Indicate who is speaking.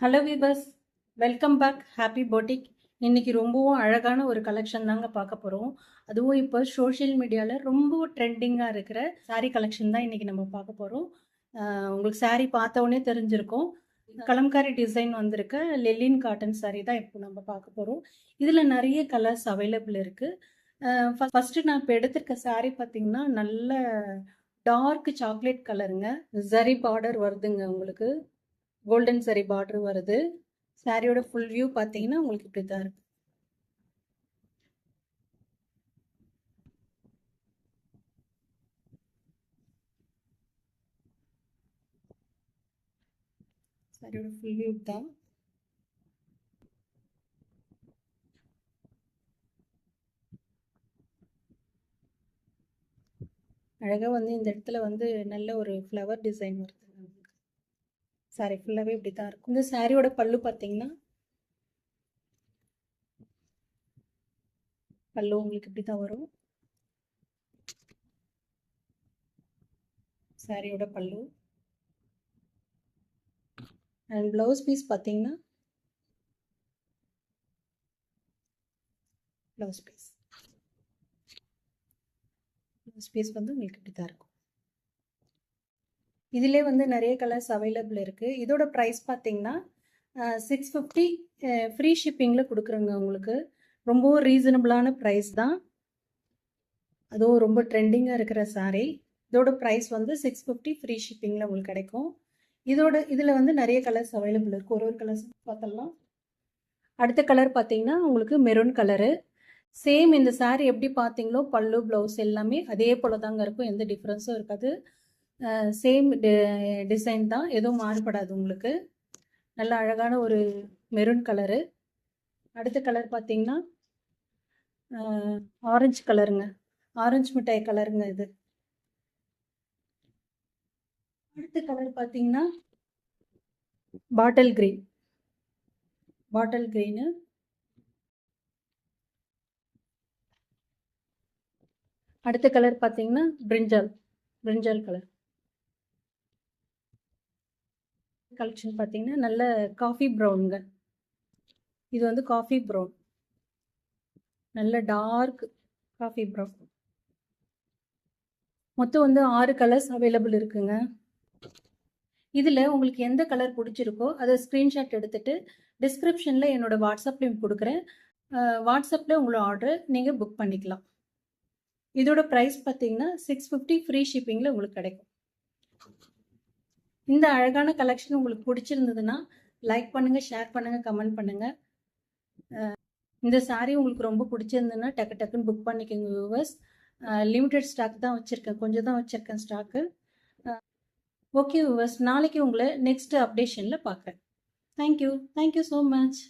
Speaker 1: Hello viewers, welcome back happy boutique. இன்றைக்கி ரொம்பவும் அழகான ஒரு கலெக்ஷன் தாங்க பார்க்க போகிறோம். அதுவும் இப்போ சோஷியல் மீடியாவில் ரொம்ப ட்ரெண்டிங்காக இருக்கிற சாரீ கலெக்ஷன் தான் இன்றைக்கி நம்ம பார்க்க போகிறோம். உங்களுக்கு சாரீ பார்த்தோன்னே தெரிஞ்சிருக்கும். கலம்காரி டிசைன் வந்திருக்க லெலின் காட்டன் சாரீ தான் இப்போ நம்ம பார்க்க போகிறோம். இதில் நிறைய கலர்ஸ் அவைலபிள் இருக்குது. ஃபஸ்ட்டு நான் இப்போ எடுத்திருக்க சாரீ பார்த்திங்கன்னா நல்ல டார்க் சாக்லேட் கலருங்க. ஜரி பார்டர் வருதுங்க, உங்களுக்கு கோல்டன் சரி பார்டர் வருது. சாரியோட ஃபுல் வியூ பார்த்தீங்கன்னா உங்களுக்கு இப்படி தான் இருக்கு. சாரியோட ஃபுல் வியூ தான். அழகாக வந்து இந்த இடத்துல வந்து நல்ல ஒரு ஃப்ளவர் டிசைன் வருது. சாரி ஃபுல்லாகவே இப்படி தான் இருக்கும். இந்த சாரியோட பல்லு பார்த்தீங்கன்னா பல்லு உங்களுக்கு இப்படி தான் வரும். சாரியோட பல்லு அண்ட் ப்ளவுஸ் பீஸ் பார்த்தீங்கன்னா ப்ளவுஸ் பீஸ் வந்து உங்களுக்கு இப்படி தான் இருக்கும். இதிலே வந்து நிறைய கலர்ஸ் அவைலபிள் இருக்குது. இதோட ப்ரைஸ் பார்த்தீங்கன்னா 650 ஃப்ரீ ஷிப்பிங்கில் கொடுக்குறோங்க உங்களுக்கு. ரொம்பவும் ரீசனபிளான ப்ரைஸ் தான். அதுவும் ரொம்ப ட்ரெண்டிங்காக இருக்கிற சாரீ. இதோட ப்ரைஸ் வந்து 650 ஃப்ரீ ஷிப்பிங்கில் உங்களுக்கு கிடைக்கும். இதில் வந்து நிறைய கலர்ஸ் அவைலபிள் இருக்குது. ஒரு கலர்ஸ் பார்த்தலாம். அடுத்த கலர் பார்த்தீங்கன்னா உங்களுக்கு மெரூன் கலரு. சேம் இந்த சாரீ எப்படி பார்த்தீங்களோ பல்லு ப்ளவுஸ் எல்லாமே அதே போல் தாங்க இருக்கும். எந்த டிஃப்ரென்ஸும் இருக்காது. சேம் டிசைன் தான், எதுவும் மாறுபடாது உங்களுக்கு. நல்ல அழகான ஒரு மெரூன் கலரு. அடுத்த கலர் பார்த்தீங்கன்னா ஆரஞ்சு கலருங்க. ஆரஞ்சு மிட்டாய் கலருங்க இது. அடுத்த கலர் பார்த்தீங்கன்னா பாட்டில் கிரீனு. அடுத்த கலர் பார்த்தீங்கன்னா பிரிஞ்சால் கலர். கலெக்ஷன் பார்த்தீங்கன்னா நல்ல காஃபி ப்ரௌனுங்க. இது வந்து காஃபி ப்ரௌன், நல்ல டார்க் காஃபி ப்ரௌன். மொத்தம் வந்து 6 கலர்ஸ் அவைலபிள் இருக்குங்க. இதில் உங்களுக்கு எந்த கலர் பிடிச்சிருக்கோ அதை ஸ்க்ரீன்ஷாட் எடுத்துகிட்டு டிஸ்கிரிப்ஷனில் என்னோடய வாட்ஸ்அப் லிங்க் கொடுக்குறேன். வாட்ஸ்அப்பில் உங்களோட ஆர்டர் நீங்கள் புக் பண்ணிக்கலாம். இதோட ப்ரைஸ் பார்த்தீங்கன்னா 650 ஃப்ரீ ஷிப்பிங்கில் உங்களுக்கு கிடைக்கும். இந்த அழகான கலெக்ஷன் உங்களுக்கு பிடிச்சிருந்ததுன்னா லைக் பண்ணுங்கள், ஷேர் பண்ணுங்கள், கமெண்ட் பண்ணுங்கள். இந்த சாரீ உங்களுக்கு ரொம்ப பிடிச்சிருந்ததுன்னா டக்குன்னு புக் பண்ணிக்கோங்க வியூவர்ஸ். லிமிட்டட் ஸ்டாக் தான் வச்சுருக்கேன், கொஞ்சம் தான் வச்சுருக்கேன் ஸ்டாக்கு. ஓகே வியூவர்ஸ், நாளைக்கு உங்களை நெக்ஸ்ட் அப்டேஷனில் பார்க்குறேன். Thank you so much.